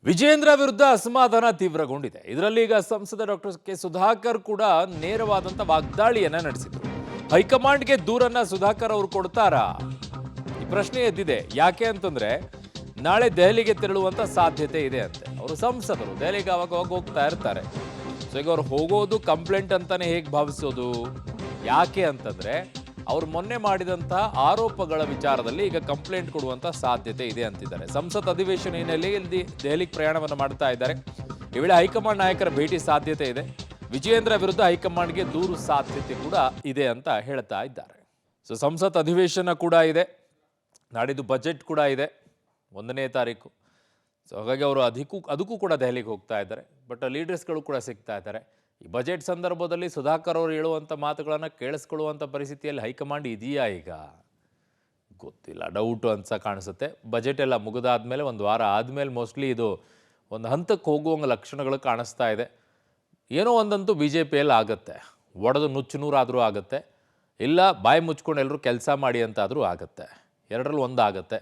ವಿಜೇಂದ್ರ ವಿರುದ್ಧ ಅಸಮಾಧಾನ ತೀವ್ರಗೊಂಡಿದೆ. ಇದರಲ್ಲಿ ಈಗ ಸಂಸದ ಡಾಕ್ಟರ್ ಕೆ ಸುಧಾಕರ್ ಕೂಡ ನೇರವಾದಂತ ವಾಗ್ದಾಳಿಯನ್ನ ನಡೆಸಿದರು. ಹೈಕಮಾಂಡ್ಗೆ ದೂರನ್ನ ಸುಧಾಕರ್ ಅವರು ಕೊಡ್ತಾರಾ? ಈ ಪ್ರಶ್ನೆ ಎದ್ದಿದೆ. ಯಾಕೆ ಅಂತಂದ್ರೆ ನಾಳೆ ದೆಹಲಿಗೆ ತೆರಳುವಂತ ಸಾಧ್ಯತೆ ಇದೆ ಅಂತೆ. ಅವರು ಸಂಸದರು ದೆಹಲಿಗೆ ಅವಾಗ ಹೋಗ್ತಾ ಇರ್ತಾರೆ. ಸೊ ಈಗ ಅವ್ರು ಹೋಗೋದು ಕಂಪ್ಲೇಂಟ್ ಅಂತಾನೆ ಹೇಗೆ ಭಾವಿಸೋದು? ಯಾಕೆ ಅಂತಂದ್ರೆ ಅವ್ರು ಮೊನ್ನೆ ಮಾಡಿದಂತಹ ಆರೋಪಗಳ ವಿಚಾರದಲ್ಲಿ ಈಗ ಕಂಪ್ಲೇಂಟ್ ಕೊಡುವಂತ ಸಾಧ್ಯತೆ ಇದೆ ಅಂತಿದ್ದಾರೆ. ಸಂಸತ್ ಅಧಿವೇಶನ ಹಿನ್ನೆಲೆಯಲ್ಲಿ ದೆಹಲಿಗೆ ಪ್ರಯಾಣವನ್ನು ಮಾಡ್ತಾ ಇದ್ದಾರೆ. ಈ ವೇಳೆ ಹೈಕಮಾಂಡ್ ನಾಯಕರ ಭೇಟಿ ಸಾಧ್ಯತೆ ಇದೆ. ವಿಜಯೇಂದ್ರ ವಿರುದ್ಧ ಹೈಕಮಾಂಡ್ಗೆ ದೂರು ಸಾಧ್ಯತೆ ಕೂಡ ಇದೆ ಅಂತ ಹೇಳ್ತಾ ಇದ್ದಾರೆ. ಸೊ ಸಂಸತ್ ಅಧಿವೇಶನ ಕೂಡ ಇದೆ, ನಾಡಿದ್ದು ಬಜೆಟ್ ಕೂಡ ಇದೆ 1ನೇ ತಾರೀಕು. ಸೊ ಹಾಗಾಗಿ ಅವರು ಅದಕ್ಕೂ ಕೂಡ ದೆಹಲಿಗೆ ಹೋಗ್ತಾ ಇದ್ದಾರೆ. ಬಟ್ ಲೀಡರ್ಸ್ಗಳು ಕೂಡ ಸಿಗ್ತಾ ಇದ್ದಾರೆ. ಈ ಬಜೆಟ್ ಸಂದರ್ಭದಲ್ಲಿ ಸುಧಾಕರ್ ಅವರು ಹೇಳುವಂಥ ಮಾತುಗಳನ್ನು ಕೇಳಿಸ್ಕೊಳ್ಳುವಂಥ ಪರಿಸ್ಥಿತಿಯಲ್ಲಿ ಹೈಕಮಾಂಡ್ ಇದೆಯಾ ಈಗ ಗೊತ್ತಿಲ್ಲ, ಡೌಟು ಅಂತ ಕಾಣಿಸುತ್ತೆ. ಬಜೆಟ್ ಎಲ್ಲ ಮುಗಿದಾದ್ಮೇಲೆ ಒಂದು ವಾರ ಆದಮೇಲೆ ಮೋಸ್ಟ್ಲಿ ಇದು ಒಂದು ಹಂತಕ್ಕೆ ಹೋಗುವಂಥ ಲಕ್ಷಣಗಳು ಕಾಣಿಸ್ತಾ ಇದೆ. ಏನೋ ಒಂದಂತೂ ಬಿ ಜೆ ಪಿಯಲ್ಲಿ ಆಗುತ್ತೆ, ಒಡೆದು ನುಚ್ಚು ನೂರಾದರೂ ಆಗುತ್ತೆ, ಇಲ್ಲ ಬಾಯಿ ಮುಚ್ಕೊಂಡು ಎಲ್ಲರೂ ಕೆಲಸ ಮಾಡಿ ಅಂತಾದರೂ ಆಗುತ್ತೆ. ಎರಡರಲ್ಲಿ ಒಂದಾಗುತ್ತೆ.